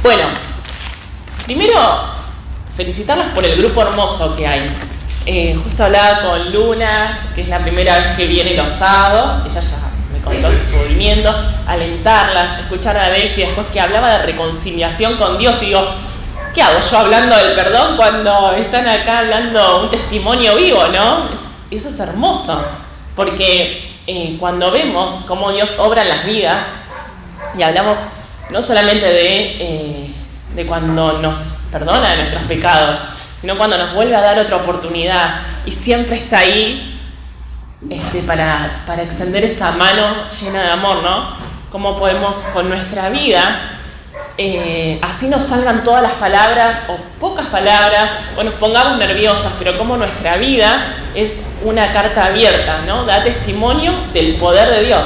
Bueno, primero felicitarlas por el grupo hermoso que hay. Justo hablaba con Luna, que es la primera vez que viene los sábados. Ella ya me contó que estuvo viniendo. Alentarlas, escuchar a Delphi después que hablaba de reconciliación con Dios. Y digo, ¿qué hago yo hablando del perdón cuando están acá hablando un testimonio vivo, no? Eso es hermoso, porque cuando vemos cómo Dios obra en las vidas, y hablamos no solamente de cuando nos perdona de nuestros pecados, sino cuando nos vuelve a dar otra oportunidad y siempre está ahí para extender esa mano llena de amor, ¿no? Cómo podemos con nuestra vida, así nos salgan todas las palabras o pocas palabras, o nos pongamos nerviosas, pero como nuestra vida es una carta abierta, ¿no? Da testimonio del poder de Dios.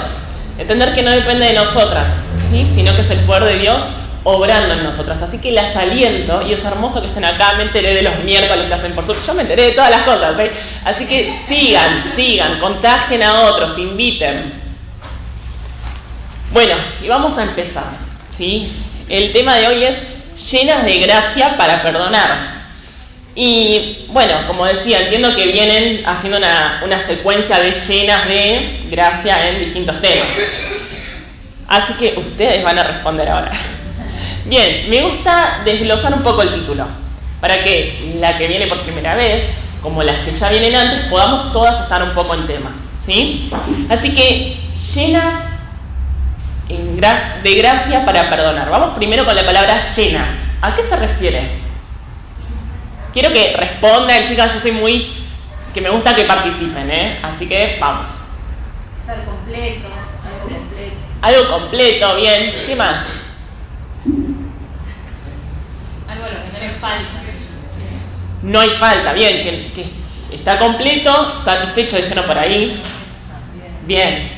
Entender que no depende de nosotras, ¿sí? Sino que es el poder de Dios obrando en nosotras. Así que las aliento, y es hermoso que estén acá. Me enteré de los miércoles que hacen por Zoom. Yo me enteré de todas las cosas, ¿sí? Así que sigan, contagien a otros, inviten. Bueno, y vamos a empezar, ¿sí? El tema de hoy es llenas de gracia para perdonar. Y bueno, como decía, entiendo que vienen haciendo una secuencia de llenas de gracia en distintos temas. Así que ustedes van a responder ahora. Bien, me gusta desglosar un poco el título, para que la que viene por primera vez, como las que ya vienen antes, podamos todas estar un poco en tema, ¿sí? Así que llenas de gracia para perdonar. Vamos primero con la palabra llenas. ¿A qué se refiere? Quiero que respondan, chicas, yo soy que me gusta que participen, así que vamos. Estar completo, algo completo. Algo completo, bien. ¿Qué más? Algo a lo que no le falta. No hay falta, bien, que está completo, satisfecho, dijeron por ahí. Bien.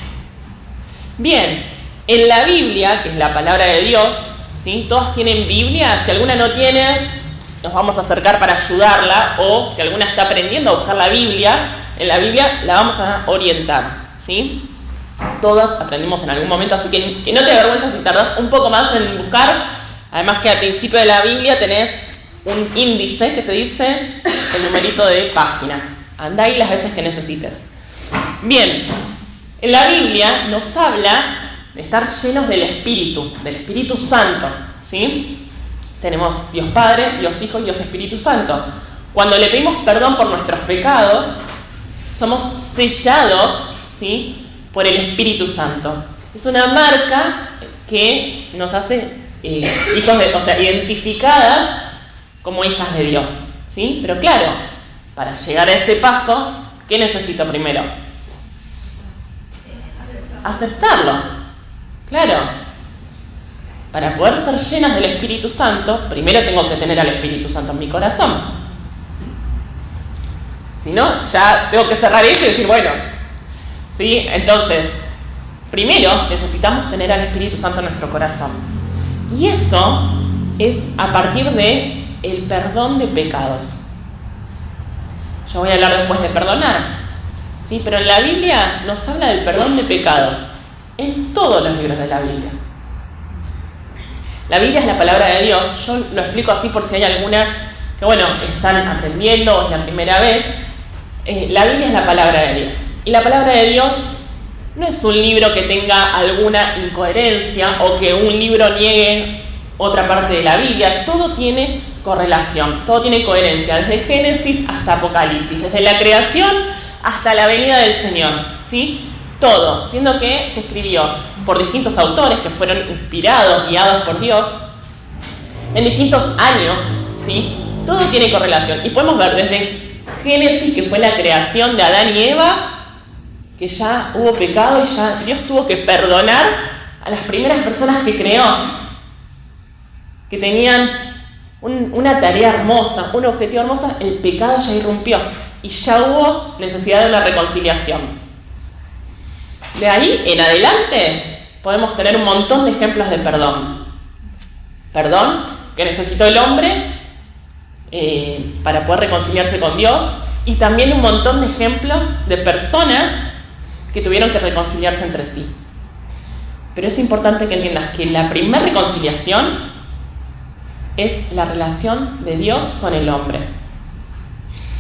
En la Biblia, que es la palabra de Dios, ¿sí? Todas tienen Biblia. Si alguna no tiene, nos vamos a acercar para ayudarla, o si alguna está aprendiendo a buscar la Biblia, en la Biblia la vamos a orientar, ¿sí? Todas aprendimos en algún momento, así que no te avergüences si tardás un poco más en buscar. Además que al principio de la Biblia tenés un índice que te dice el numerito de página. Andá ahí las veces que necesites. Bien, en la Biblia nos habla de estar llenos del Espíritu Santo, ¿sí? Tenemos Dios Padre, Dios Hijo y Dios Espíritu Santo. Cuando le pedimos perdón por nuestros pecados, somos sellados, ¿sí? Por el Espíritu Santo. Es una marca que nos hace identificadas como hijas de Dios, ¿sí? Pero claro, para llegar a ese paso, ¿qué necesito primero? Aceptarlo. Claro. Para poder ser llenas del Espíritu Santo, primero tengo que tener al Espíritu Santo en mi corazón. Si no, ya tengo que cerrar esto y decir, bueno, ¿sí? Entonces, primero necesitamos tener al Espíritu Santo en nuestro corazón. Y eso es a partir de el perdón de pecados. Yo voy a hablar después de perdonar, ¿sí? Pero en la Biblia nos habla del perdón de pecados, en todos los libros de la Biblia. La Biblia es la palabra de Dios. Yo lo explico así por si hay alguna que, están aprendiendo o es la primera vez. La Biblia es la palabra de Dios. Y la palabra de Dios no es un libro que tenga alguna incoherencia o que un libro niegue otra parte de la Biblia. Todo tiene correlación, todo tiene coherencia, desde Génesis hasta Apocalipsis, desde la creación hasta la venida del Señor, ¿sí? Todo, siendo que se escribió por distintos autores que fueron inspirados, guiados por Dios, en distintos años, ¿sí? Todo tiene correlación. Y podemos ver desde Génesis, que fue la creación de Adán y Eva, que ya hubo pecado y ya Dios tuvo que perdonar a las primeras personas que creó, que tenían una tarea hermosa, un objetivo hermoso. El pecado ya irrumpió y ya hubo necesidad de una reconciliación. De ahí en adelante podemos tener un montón de ejemplos de perdón. Perdón que necesitó el hombre para poder reconciliarse con Dios, y también un montón de ejemplos de personas que tuvieron que reconciliarse entre sí. Pero es importante que entiendas que la primera reconciliación es la relación de Dios con el hombre.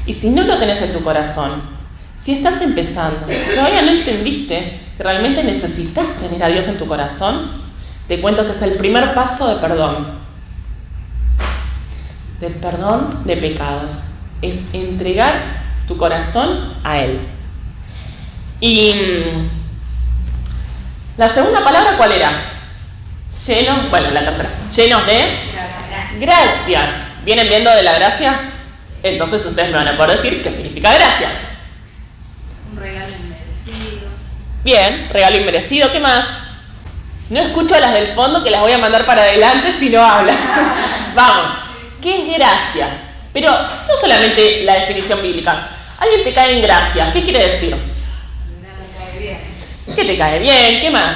Y si no lo tenés en tu corazón, si estás empezando, todavía no entendiste que realmente necesitas tener a Dios en tu corazón, te cuento que es el primer paso de perdón. Del perdón de pecados. Es entregar tu corazón a Él. Y la segunda palabra, ¿cuál era? Llenos, bueno, la tercera. Llenos de gracia. ¿Vienen viendo de la gracia? Entonces ustedes me van a poder decir qué significa gracia. Un regalo inmerecido. Bien, regalo inmerecido. ¿Qué más? No escucho a las del fondo que las voy a mandar para adelante si no hablan. Vamos. ¿Qué es gracia? Pero no solamente la definición bíblica. Alguien te cae en gracia. ¿Qué quiere decir? Me cae bien. ¿Qué te cae bien? ¿Qué más?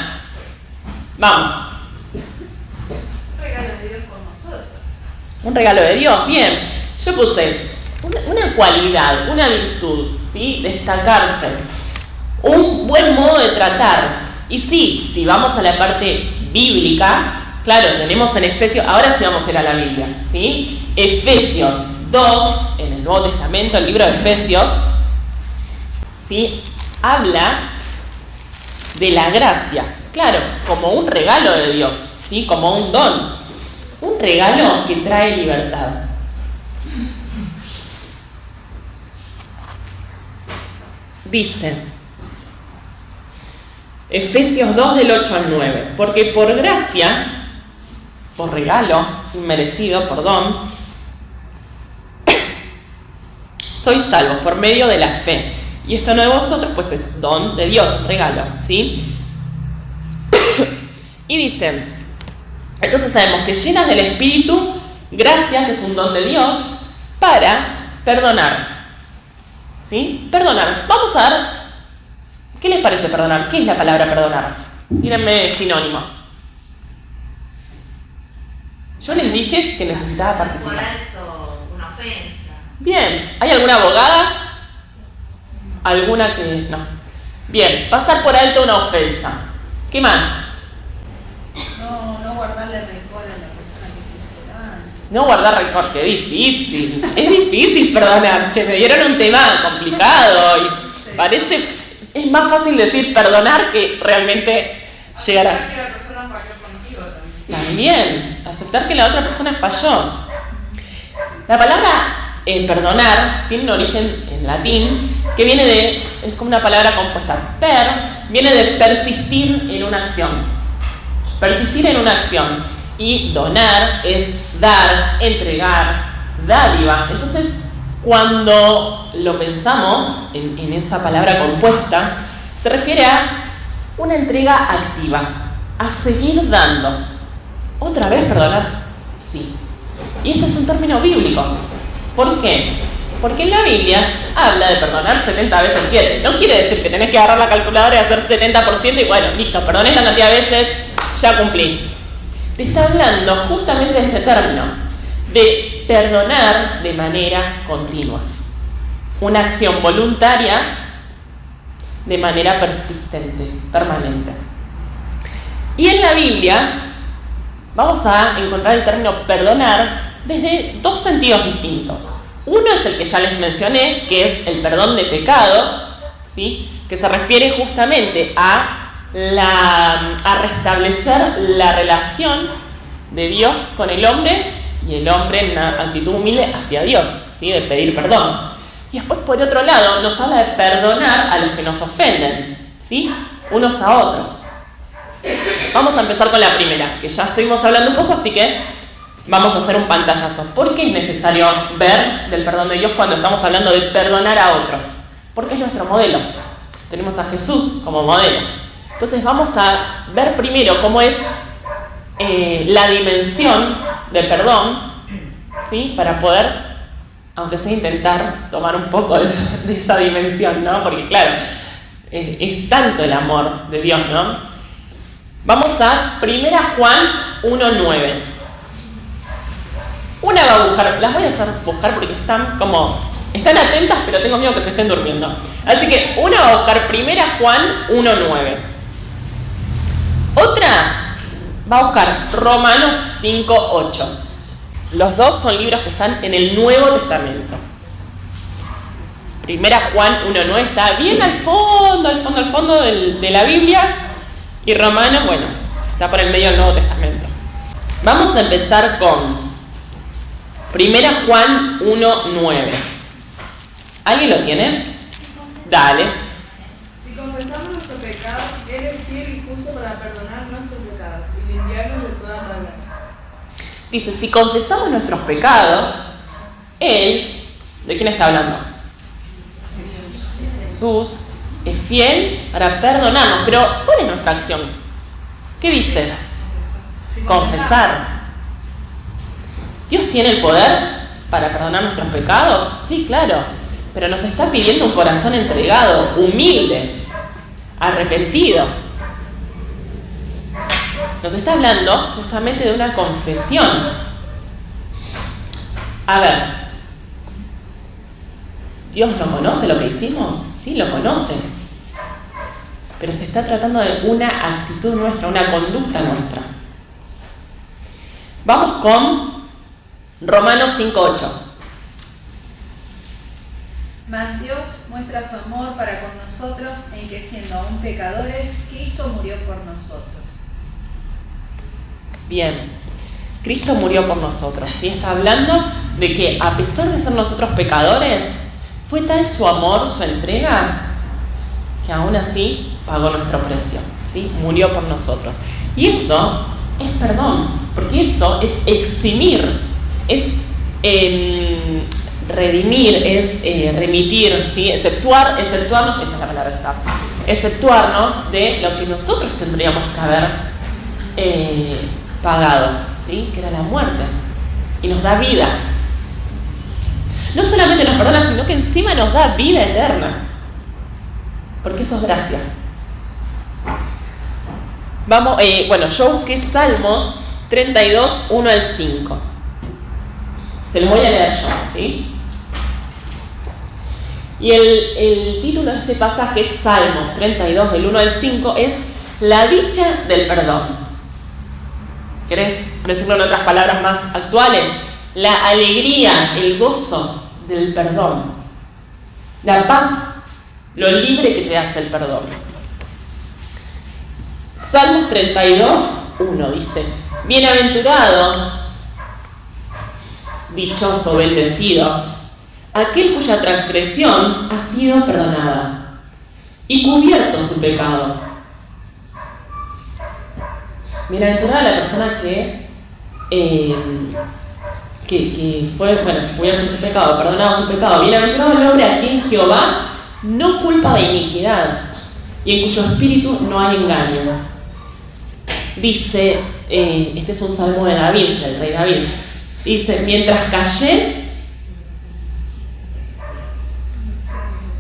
Vamos. Un regalo de Dios con nosotros. Un regalo de Dios. Bien. Yo puse una cualidad, una virtud, ¿sí? Destacarse. Un buen modo de tratar. Y sí, si vamos a la parte bíblica, claro, tenemos en Efesios, ahora sí vamos a ir a la Biblia, ¿sí? Efesios 2, en el Nuevo Testamento, el libro de Efesios, ¿sí? Habla de la gracia, claro, como un regalo de Dios, ¿sí? Como un don, un regalo que trae libertad. Dice Efesios 2 del 8 al 9, porque por gracia, por regalo inmerecido, por don, sois salvos por medio de la fe. Y esto no de vosotros, pues es don de Dios, regalo, ¿sí? Y dice, entonces sabemos que llenas del Espíritu, gracia, que es un don de Dios, para perdonar. ¿Sí? Perdonar. Vamos a ver, ¿qué les parece perdonar? ¿Qué es la palabra perdonar? Díganme sinónimos. Yo les dije que necesitaba participar. Por alto una ofensa. Bien, ¿hay alguna abogada? ¿Alguna que no? Bien, pasar por alto una ofensa. ¿Qué más? No guardarle rencor a la persona que te hizo daño. No guardar rencor, qué difícil. Es difícil perdonar. Che, me dieron un tema complicado y Sí. parece, es más fácil decir perdonar que realmente llegar a... Aceptar que la persona falló contigo también. También, aceptar que la otra persona falló. La palabra perdonar tiene un origen en latín que viene de, es como una palabra compuesta, viene de persistir en una acción. Persistir en una acción. Y donar es dar, entregar, dádiva. Entonces, cuando lo pensamos en esa palabra compuesta, se refiere a una entrega activa, a seguir dando. ¿Otra vez perdonar? Sí. Y este es un término bíblico. ¿Por qué? Porque en la Biblia habla de perdonar 70 veces 7. No quiere decir que tenés que agarrar la calculadora y hacer 70% y bueno, listo, perdoné esta cantidad de veces, ya cumplí. Te está hablando justamente de este término, de perdonar de manera continua. Una acción voluntaria de manera persistente, permanente. Y en la Biblia vamos a encontrar el término perdonar desde dos sentidos distintos. Uno es el que ya les mencioné, que es el perdón de pecados, ¿sí? Que se refiere justamente a restablecer la relación de Dios con el hombre y el hombre en una actitud humilde hacia Dios, ¿sí? De pedir perdón. Y después, por otro lado, nos habla de perdonar a los que nos ofenden, ¿sí? Unos a otros. Vamos a empezar con la primera, que ya estuvimos hablando un poco, así que vamos a hacer un pantallazo. ¿Por qué es necesario ver del perdón de Dios cuando estamos hablando de perdonar a otros? Porque es nuestro modelo. Tenemos a Jesús como modelo. Entonces vamos a ver primero cómo es la dimensión del perdón, ¿sí? Para poder, aunque sea intentar tomar un poco de esa dimensión, ¿no? Porque claro, es tanto el amor de Dios, ¿no? Vamos a 1 Juan 1:9. Una va a buscar, las voy a hacer buscar porque están atentas, pero tengo miedo que se estén durmiendo. Así que una va a buscar 1 Juan 1:9. Otra va a buscar Romanos 5:8. Los dos son libros que están en el Nuevo Testamento. Primera Juan 1:9 está bien al fondo de la Biblia. Y Romanos, bueno, está por el medio del Nuevo Testamento. Vamos a empezar con Primera Juan 1:9. ¿Alguien lo tiene? Dale. Si confesamos nuestros pecados, Él es fiel y justo para perdonar nuestros pecados y limpiarnos de toda maldad. Dice, si confesamos nuestros pecados, Él, ¿de quién está hablando? Jesús es fiel para perdonarnos. Pero, ¿cuál es nuestra acción? ¿Qué dice? Confesar. ¿Dios tiene el poder para perdonar nuestros pecados? Sí, claro. Pero nos está pidiendo un corazón entregado, humilde, arrepentido. Nos está hablando justamente de una confesión. A ver, ¿Dios no conoce lo que hicimos? Sí, lo conoce. Pero se está tratando de una actitud nuestra, una conducta nuestra. Vamos con Romanos 5:8. Mas Dios muestra su amor para con nosotros en que siendo aún pecadores, Cristo murió por nosotros. Bien, Cristo murió por nosotros. ¿Sí? Está hablando de que a pesar de ser nosotros pecadores, fue tal su amor, su entrega, que aún así pagó nuestro precio. ¿Sí? Murió por nosotros. Y eso es perdón, porque eso es eximir, es redimir, es remitir, ¿sí? Exceptuarnos, esa es la palabra que está, exceptuarnos de lo que nosotros tendríamos que haber pagado, ¿sí? Que era la muerte, y nos da vida. No solamente nos perdona, sino que encima nos da vida eterna, porque eso es gracia. Vamos, yo busqué Salmo 32, 1 al 5. Se los voy a leer yo, ¿sí? Y el título de este pasaje, Salmos 32, del 1 al 5, es La dicha del perdón. ¿Querés decirlo en otras palabras más actuales? La alegría, el gozo del perdón. La paz, lo libre que te hace el perdón. Salmos 32, 1 dice: Bienaventurado, dichoso, bendecido, aquel cuya transgresión ha sido perdonada y cubierto su pecado. Bienaventurada la persona que fue, cubierto su pecado, perdonado su pecado. Bienaventurado el hombre a quien Jehová no culpa de iniquidad y en cuyo espíritu no hay engaño. Dice, este es un salmo de David, del rey David. Dice, mientras callé,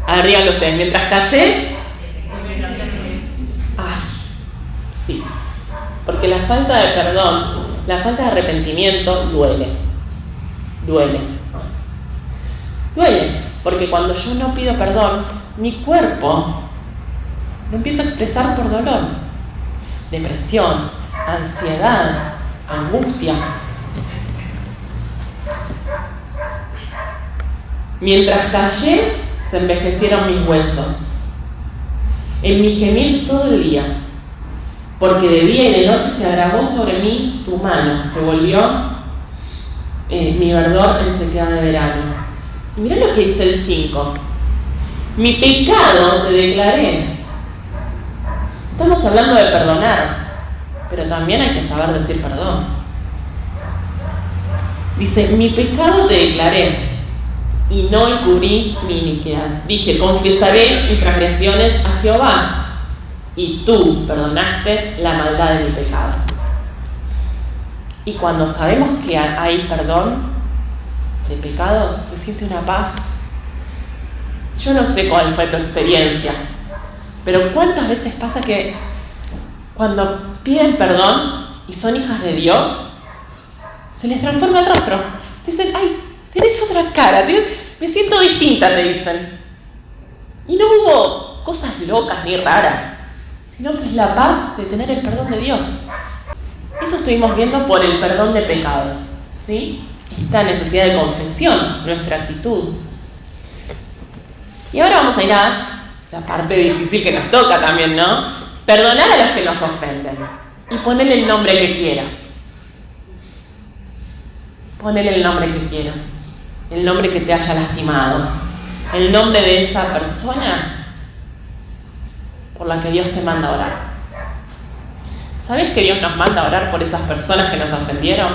arriba ustedes, mientras callé, sí, porque la falta de perdón, la falta de arrepentimiento duele, porque cuando yo no pido perdón, mi cuerpo lo empieza a expresar por dolor, depresión, ansiedad, angustia. Mientras callé, se envejecieron mis huesos. En mi gemir todo el día, porque de día y de noche se agravó sobre mí tu mano, se volvió mi verdor en sequedad de verano. Y mirá lo que dice el 5. Mi pecado te declaré. Estamos hablando de perdonar, pero también hay que saber decir perdón. Dice, mi pecado te declaré y no encubrí mi iniquidad. Dije, confesaré mis transgresiones a Jehová, y tú perdonaste la maldad de mi pecado. Y cuando sabemos que hay perdón de pecado, se siente una paz. Yo no sé cuál fue tu experiencia, pero cuántas veces pasa que cuando piden perdón y son hijas de Dios, se les transforma el rostro. Dicen, ay, tenés otra cara, me siento distinta, te dicen. Y no hubo cosas locas ni raras, sino que es la paz de tener el perdón de Dios. Eso estuvimos viendo por el perdón de pecados, ¿sí? esta necesidad de confesión, nuestra actitud. Y ahora vamos a ir a la parte difícil que nos toca también, ¿no? Perdonar a los que nos ofenden y ponerle el nombre que quieras. Ponele el nombre que quieras, el nombre que te haya lastimado, el nombre de esa persona por la que Dios te manda a orar. ¿Sabes que Dios nos manda a orar por esas personas que nos ofendieron?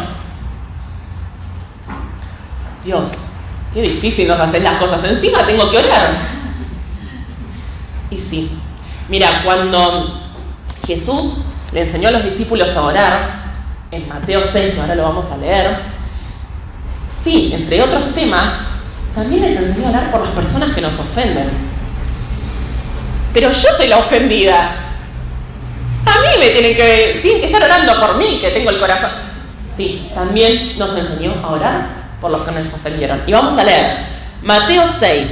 Dios, qué difícil nos haces las cosas, encima tengo que orar. Y sí, mira, cuando Jesús le enseñó a los discípulos a orar, en Mateo 6, que ahora lo vamos a leer, sí, entre otros temas, también les enseñó a orar por las personas que nos ofenden. Pero yo soy la ofendida. A mí me tienen que estar orando por mí, que tengo el corazón. Sí, también nos enseñó a orar por los que nos ofendieron. Y vamos a leer Mateo 6.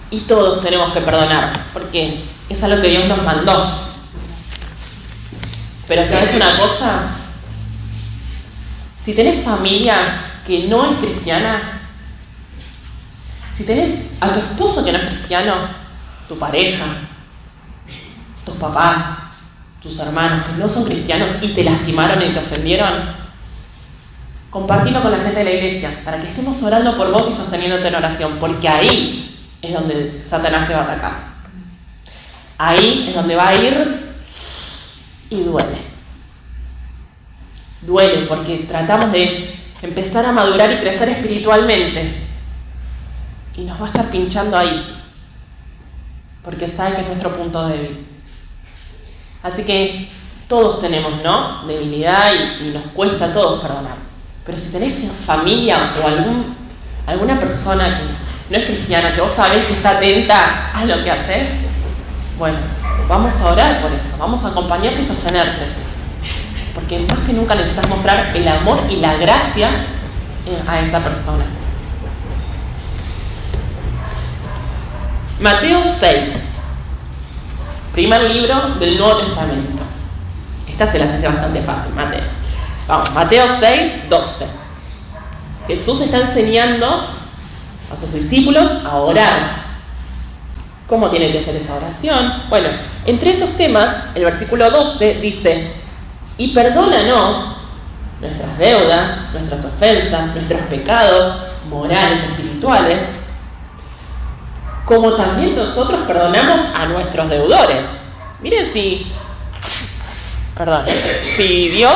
Y todos tenemos que perdonar, porque es algo que Dios nos mandó. Pero ¿sabes una cosa? Si tenés familia que no es cristiana, si tenés a tu esposo que no es cristiano, tu pareja, tus papás, tus hermanos que no son cristianos y te lastimaron y te ofendieron, compartlo con la gente de la iglesia para que estemos orando por vos y sosteniéndote en oración, porque ahí es donde Satanás te va a atacar. Ahí es donde va a ir y duele. Duele porque tratamos de empezar a madurar y crecer espiritualmente y nos va a estar pinchando ahí porque sabe que es nuestro punto débil. Así que todos tenemos, ¿no?, debilidad y nos cuesta a todos perdonar. Pero si tenés familia o alguna persona que no es cristiana, que vos sabés que está atenta a lo que haces, bueno, vamos a orar por eso, vamos a acompañarte y sostenerte. Porque más que nunca necesitas mostrar el amor y la gracia a esa persona. Mateo 6, primer libro del Nuevo Testamento. Esta se las hace bastante fácil, Mateo. Vamos, Mateo 6, 12. Jesús está enseñando a sus discípulos a orar. ¿Cómo tiene que ser esa oración? Bueno, entre esos temas, el versículo 12 dice: y perdónanos nuestras deudas, nuestras ofensas, nuestros pecados morales, espirituales, como también nosotros perdonamos a nuestros deudores. Miren si Dios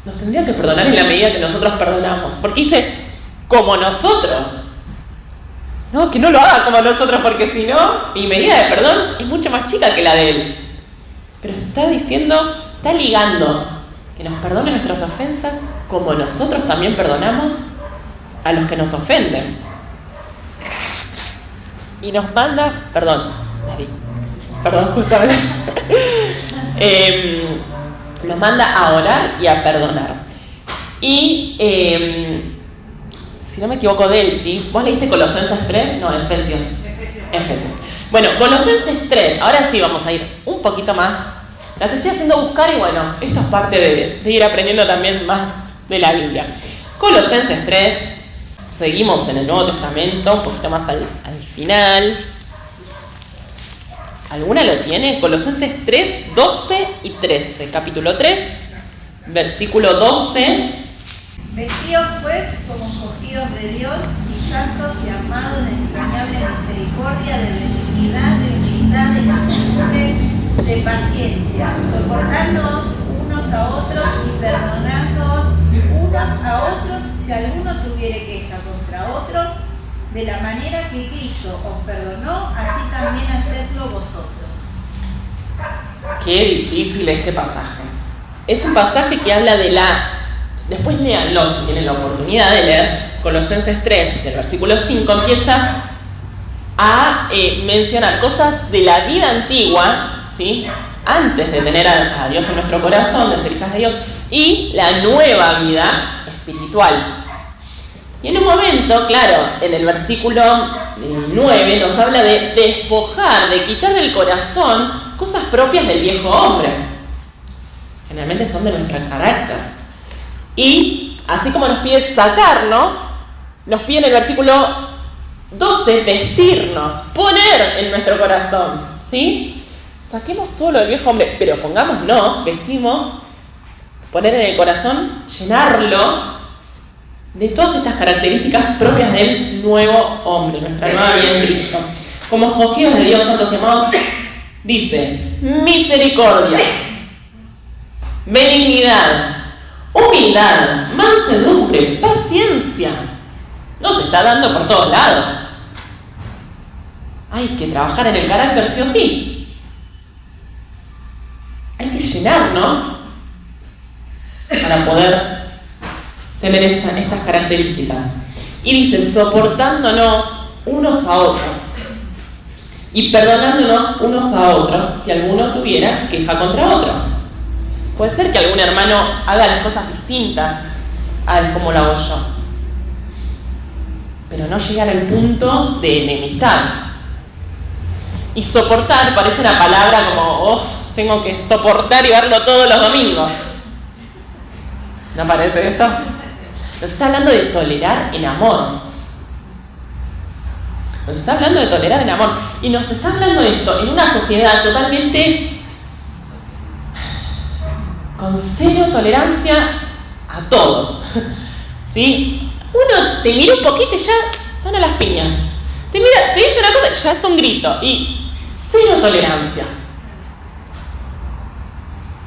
nos tendría que perdonar en la medida que nosotros perdonamos. Porque dice, como nosotros. No, que no lo haga como nosotros, porque si no, mi medida de perdón es mucho más chica que la de Él. Pero está diciendo, está ligando que nos perdone nuestras ofensas como nosotros también perdonamos a los que nos ofenden. Y nos manda, justamente, nos manda a orar y a perdonar. Y, si no me equivoco, Delphi, ¿vos leíste Colosenses 3? No, Efesios. Bueno, Colosenses 3, ahora sí vamos a ir un poquito más. Las estoy haciendo buscar y bueno, esto es parte de ir aprendiendo también más de la Biblia. Colosenses 3, seguimos en el Nuevo Testamento, un poquito más al final. ¿Alguna lo tiene? Colosenses 3, 12 y 13. Capítulo 3, versículo 12. Vestidos pues como escogidos de Dios y santos y amados de entrañable misericordia, de benignidad, de humildad, de mansedumbre, de paciencia, soportándoos unos a otros y perdonándoos unos a otros si alguno tuviere queja contra otro, de la manera que Cristo os perdonó, así también hacedlo vosotros. Qué difícil este pasaje. Es un pasaje que habla de después léanlo si tienen la oportunidad de leer. Colosenses 3, del versículo 5, empieza a mencionar cosas de la vida antigua, ¿sí?, antes de tener a Dios en nuestro corazón, de ser hijas de Dios, y la nueva vida espiritual. Y en un momento, claro, en el versículo 9 nos habla de despojar, de quitar del corazón cosas propias del viejo hombre. Generalmente son de nuestro carácter. Y así como nos pide sacarnos, nos pide en el versículo 12 vestirnos, poner en nuestro corazón, ¿sí? Saquemos todo lo del viejo hombre, pero pongámonos, vestimos, poner en el corazón, llenarlo de todas estas características propias del nuevo hombre, nuestra nueva vida en Cristo. Como escogidos de Dios, santos y amados, dice: misericordia, benignidad, humildad, mansedumbre, paciencia. Nos está dando por todos lados. Hay que trabajar en el carácter sí o sí. Hay que llenarnos para poder tener estas características. Y dice, soportándonos unos a otros y perdonándonos unos a otros si alguno tuviera queja contra otro. Puede ser que algún hermano haga las cosas distintas a como lo hago yo, pero no llegar al punto de enemistad. Y soportar parece una palabra como, tengo que soportar y verlo todos los domingos. ¿No parece eso? Nos está hablando de tolerar en amor. Nos está hablando de tolerar en amor. Y nos está hablando de esto en una sociedad totalmente con cero tolerancia a todo. ¿Sí? Uno te mira un poquito y ya están a las piñas. Te mira, te dice una cosa y ya es un grito. Y cero tolerancia.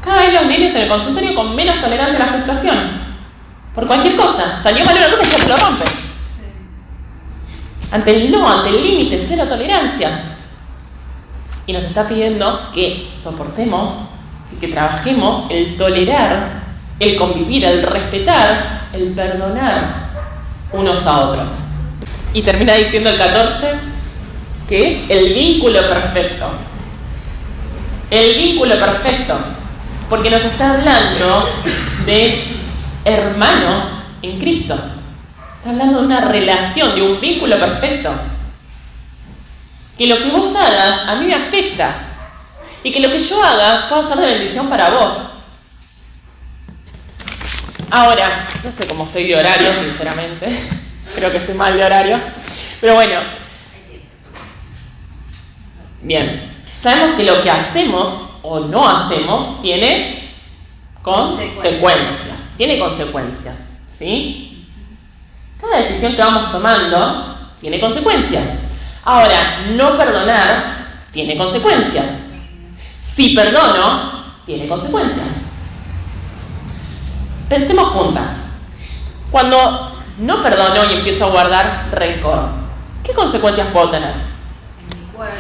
Cada vez los nenes en el consultorio con menos tolerancia a la frustración. Por cualquier cosa. Salió mal una cosa y ya se lo rompen. Ante el no, ante el límite, cero tolerancia. Y nos está pidiendo que soportemos, que trabajemos el tolerar, el convivir, el respetar, el perdonar unos a otros. Y termina diciendo el 14, que es el vínculo perfecto. El vínculo perfecto. Porque nos está hablando de hermanos en Cristo. Está hablando de una relación, de un vínculo perfecto. Que lo que vos hagas a mí me afecta. Y que lo que yo haga va a ser de bendición para vos. Ahora, no sé cómo estoy de horario, sinceramente. Creo que estoy mal de horario. Pero bueno. Bien. Sabemos que lo que hacemos o no hacemos tiene consecuencias. Tiene consecuencias. ¿Sí? Cada decisión que vamos tomando tiene consecuencias. Ahora, no perdonar tiene consecuencias. Si perdono, tiene consecuencias. Pensemos juntas. Cuando no perdono y empiezo a guardar rencor, ¿qué consecuencias puedo tener? En mi cuerpo.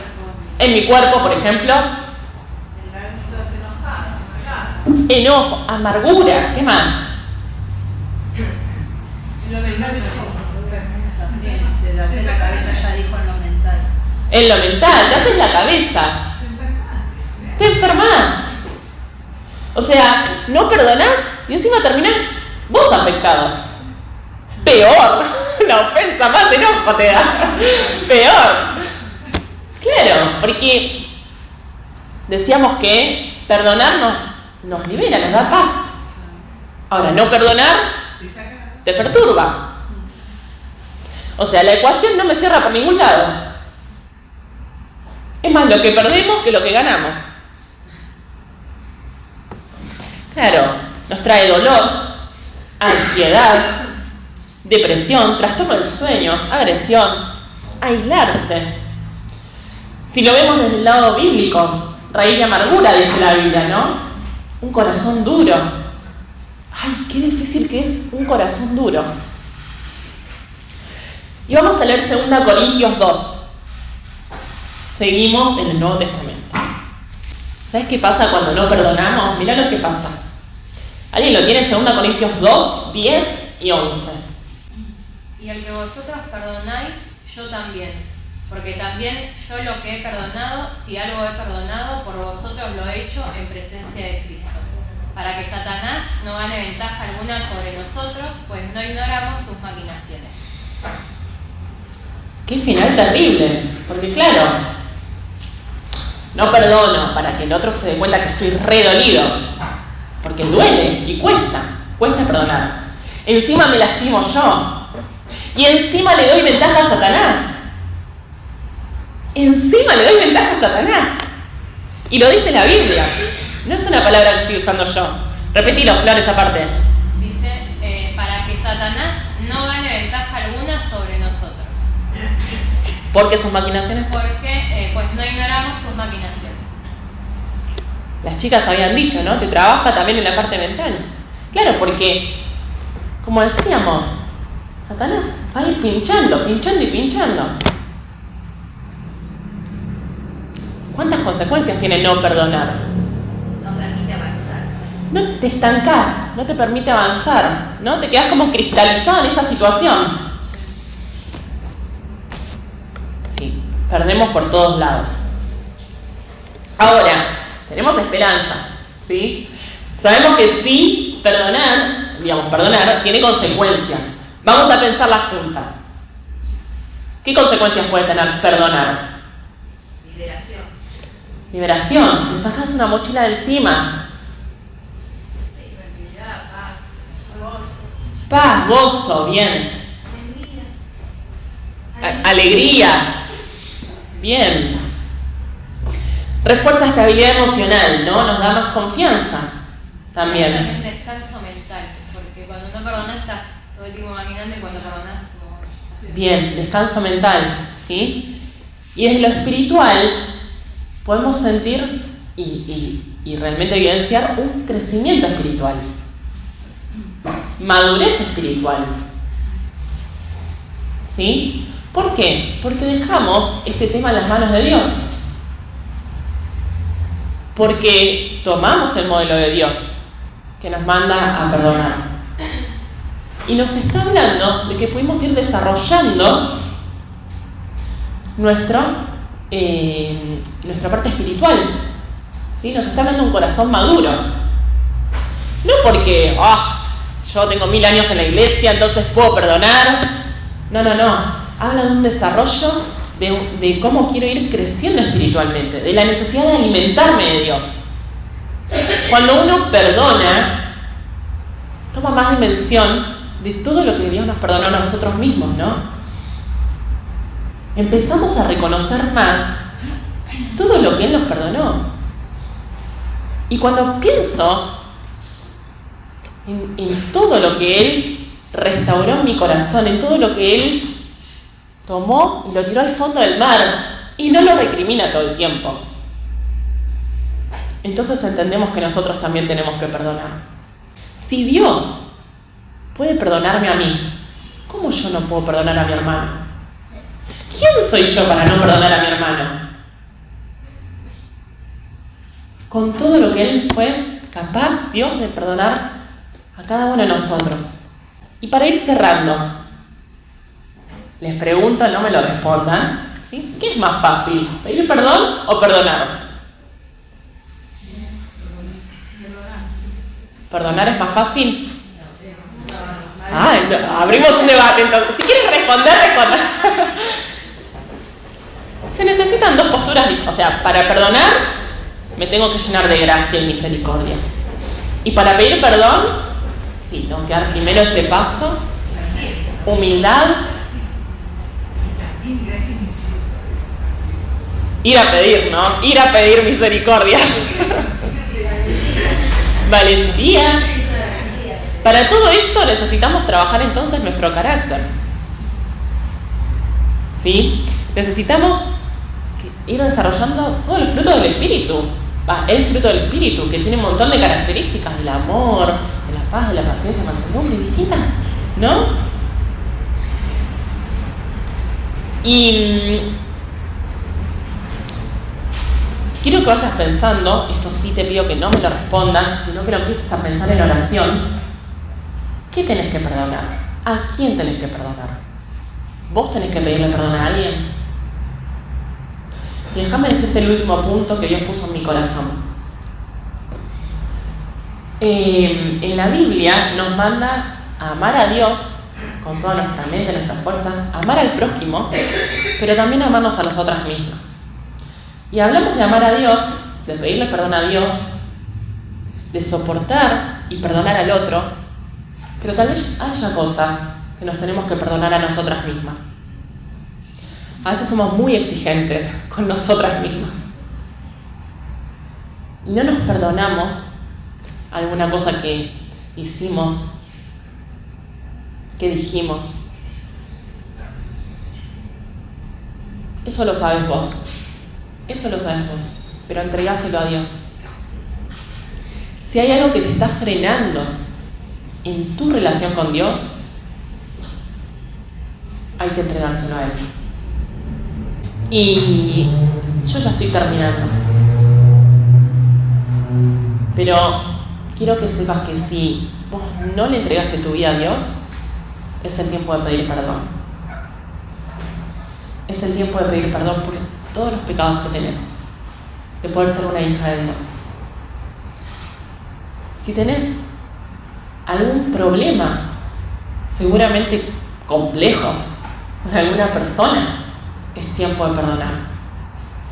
En mi cuerpo, por ejemplo. Estás enojada, amargada. Enojo, amargura, ¿qué más? Y lo mental También, te lo hace la cabeza, ya dijo en lo mental. En lo mental, te haces la cabeza. Te enfermas. O sea, no perdonás y encima terminás vos afectado. Peor. La ofensa más enojo te da. Peor. Claro, porque decíamos que perdonarnos nos libera, nos da paz. Ahora, no perdonar te perturba. O sea, la ecuación no me cierra por ningún lado. Es más lo que perdemos que lo que ganamos. Claro, nos trae dolor, ansiedad, depresión, trastorno del sueño, agresión, aislarse. Si lo vemos desde el lado bíblico, raíz de amargura, dice la Biblia, ¿no? Un corazón duro. Ay, qué difícil que es un corazón duro. Y vamos a leer 2 Corintios 2. Seguimos en el Nuevo Testamento. ¿Sabes qué pasa cuando no perdonamos? Mirá lo que pasa. ¿Alguien lo tiene? 2 Corintios 2, 10 y 11. Y al que vosotros perdonáis, yo también. Porque también yo lo que he perdonado, si algo he perdonado, por vosotros lo he hecho en presencia de Cristo. Para que Satanás no gane ventaja alguna sobre nosotros, pues no ignoramos sus maquinaciones. Qué final terrible. Porque claro, no perdono para que el otro se dé cuenta que estoy re dolido. Porque duele y cuesta perdonar. Encima me lastimo yo. Y encima le doy ventaja a Satanás. Encima le doy ventaja a Satanás. Y lo dice la Biblia. No es una palabra que estoy usando yo. Repetilo, Flor, esa parte. Dice, para que Satanás no gane ventaja alguna sobre nosotros. ¿Por qué sus maquinaciones? Porque pues no ignoramos sus maquinaciones. Las chicas habían dicho, ¿no? Te trabaja también en la parte mental. Claro, porque, como decíamos, Satanás va a ir pinchando y pinchando. ¿Cuántas consecuencias tiene no perdonar? No permite avanzar. No te estancás, no te permite avanzar, ¿no? Te quedás como cristalizado en esa situación. Sí, perdemos por todos lados. Ahora, tenemos esperanza, ¿sí? Sabemos que sí, perdonar tiene consecuencias. Vamos a pensarlas juntas. ¿Qué consecuencias puede tener perdonar? Liberación. Te sacas una mochila de encima. Tranquilidad, paz, gozo. Paz, gozo, bien. Alegría. Bien. Refuerza estabilidad emocional, ¿no? Nos da más confianza también. Es descanso mental, porque cuando no perdonas estás todo el tiempo maquinando y cuando perdonas como... Bien, descanso mental, ¿sí? Y desde lo espiritual podemos sentir y realmente evidenciar un crecimiento espiritual, madurez espiritual, ¿sí? ¿Por qué? Porque dejamos este tema en las manos de Dios. Porque tomamos el modelo de Dios que nos manda a perdonar. Y nos está hablando de que pudimos ir desarrollando nuestra parte espiritual. ¿Sí? Nos está hablando de un corazón maduro. No porque, yo tengo 1000 años en la iglesia, entonces puedo perdonar. No. Habla de un desarrollo de cómo quiero ir creciendo espiritualmente, de la necesidad de alimentarme de Dios. Cuando uno perdona, toma más dimensión de todo lo que Dios nos perdonó a nosotros mismos, ¿no? Empezamos a reconocer más todo lo que Él nos perdonó. Y cuando pienso en todo lo que Él restauró en mi corazón, en todo lo que Él tomó y lo tiró al fondo del mar y no lo recrimina todo el tiempo, entonces entendemos que nosotros también tenemos que perdonar. Si Dios puede perdonarme a mí, ¿cómo yo no puedo perdonar a mi hermano? ¿Quién soy yo para no perdonar a mi hermano? Con todo lo que Él fue capaz, Dios, de perdonar a cada uno de nosotros. Y para ir cerrando, les pregunto, no me lo respondan, ¿sí? ¿Qué es más fácil? ¿Pedir perdón o perdonar? ¿Perdonar es más fácil? Abrimos un debate entonces. Si quieren responder, respondan. Se necesitan dos posturas. O sea, para perdonar me tengo que llenar de gracia y misericordia. Y para pedir perdón, sí, tengo que dar primero ese paso, humildad, ir a pedir, ¿no? Ir a pedir misericordia. Valentía. Para todo eso necesitamos trabajar entonces nuestro carácter. ¿Sí? Necesitamos ir desarrollando todos los frutos del Espíritu. El fruto del Espíritu, que tiene un montón de características, del amor, de la paz, de la paciencia, mansedumbre, distintas, ¿no? Y quiero que vayas pensando, esto sí te pido que no me lo respondas, sino que lo empieces a pensar en oración. ¿Qué tenés que perdonar? ¿A quién tenés que perdonar? ¿Vos tenés que pedirle perdón a alguien? Y déjame decirte el último punto que Dios puso en mi corazón. En la Biblia nos manda a amar a Dios con toda nuestra mente, nuestra fuerza, amar al prójimo, pero también amarnos a nosotras mismas. Y hablamos de amar a Dios, de pedirle perdón a Dios, de soportar y perdonar al otro, Pero tal vez haya cosas que nos tenemos que perdonar a nosotras mismas. A veces somos muy exigentes con nosotras mismas. Y no nos perdonamos alguna cosa que hicimos, que dijimos. Eso lo sabes vos. Eso lo sabes vos. Pero entregáselo a Dios. Si hay algo que te está frenando en tu relación con Dios, hay que entregárselo a Él. Y yo ya estoy terminando. Pero quiero que sepas que si vos no le entregaste tu vida a Dios, es el tiempo de pedir perdón. Es el tiempo de pedir perdón por todos los pecados que tenés, de poder ser una hija de Dios. Si tenés algún problema, seguramente complejo, con alguna persona, es tiempo de perdonar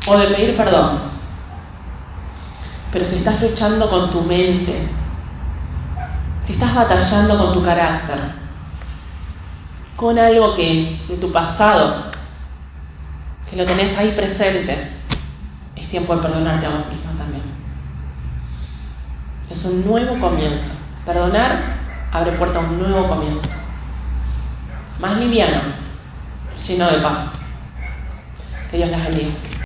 o de pedir perdón. Pero si estás luchando con tu mente, si estás batallando con tu carácter, con algo de tu pasado, que lo tenés ahí presente, es tiempo de perdonarte a vos mismo también. Es un nuevo comienzo. Perdonar abre puerta a un nuevo comienzo. Más liviano, lleno de paz. Que Dios las bendiga.